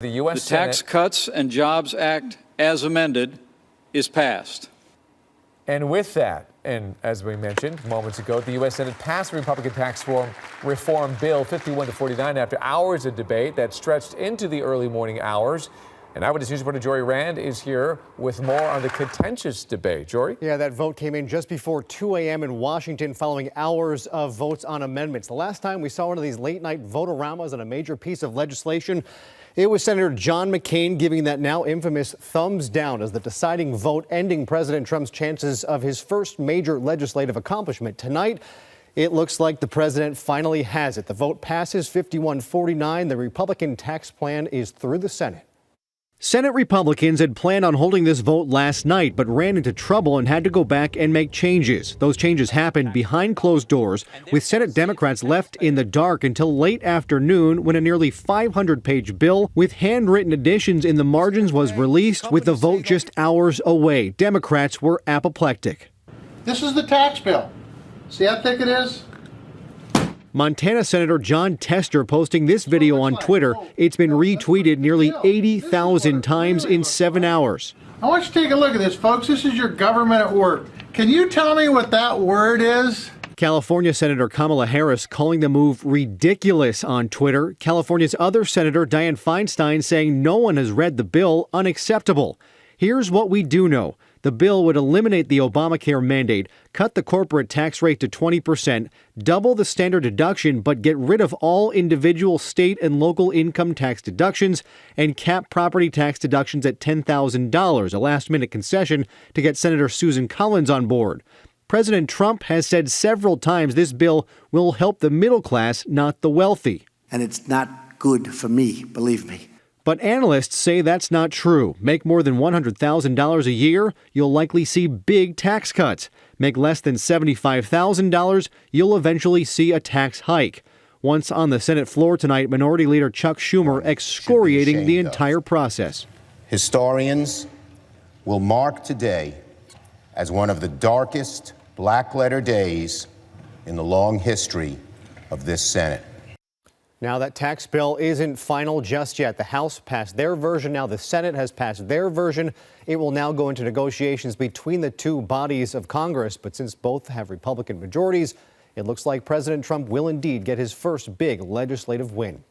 The U.S. The Tax Senate, Cuts and Jobs Act, as amended, is passed. and with that, and as we mentioned moments ago, the U.S. Senate passed the Republican tax reform bill 51 to 49 after hours of debate that stretched into the early morning hours. And Eyewitness News reporter Jory Rand is here with more on the contentious debate. Jory? Yeah, that vote came in just before 2 a.m. in Washington following hours of votes on amendments. The last time we saw one of these late-night vote-oramas on a major piece of legislation, it was Senator John McCain giving that now infamous thumbs down as the deciding vote, ending President Trump's chances of his first major legislative accomplishment. Tonight, it looks like the president finally has it. The vote passes 51-49. The Republican tax plan is through the Senate. Senate Republicans had planned on holding this vote last night, but ran into trouble and had to go back and make changes. Those changes happened behind closed doors, with Senate Democrats left in the dark until late afternoon when a nearly 500-page bill with handwritten additions in the margins was released, with the vote just hours away. Democrats were apoplectic. This is the tax bill. See how thick it is? Montana Senator John Tester posting this video on Twitter. It's been retweeted nearly 80,000 times in 7 hours. I want you to take a look at this, folks. This is your government at work. Can you tell me what that word is? California Senator Kamala Harris calling the move ridiculous on Twitter. California's other Senator Dianne Feinstein saying no one has read the bill, unacceptable. Here's what we do know. The bill would eliminate the Obamacare mandate, cut the corporate tax rate to 20%, double the standard deduction, but get rid of all individual state and local income tax deductions and cap property tax deductions at $10,000, a last-minute concession to get Senator Susan Collins on board. President Trump has said several times this bill will help the middle class, not the wealthy. And it's not good for me, believe me. But analysts say that's not true. Make more than $100,000 a year, you'll likely see big tax cuts. Make less than $75,000, you'll eventually see a tax hike. Once on the Senate floor tonight, Minority Leader Chuck Schumer excoriating the entire process. Historians will mark today as one of the darkest black-letter days in the long history of this Senate. Now that tax bill isn't final just yet. The House passed their version. Now the Senate has passed their version. It will now go into negotiations between the two bodies of Congress. But since both have Republican majorities, it looks like President Trump will indeed get his first big legislative win.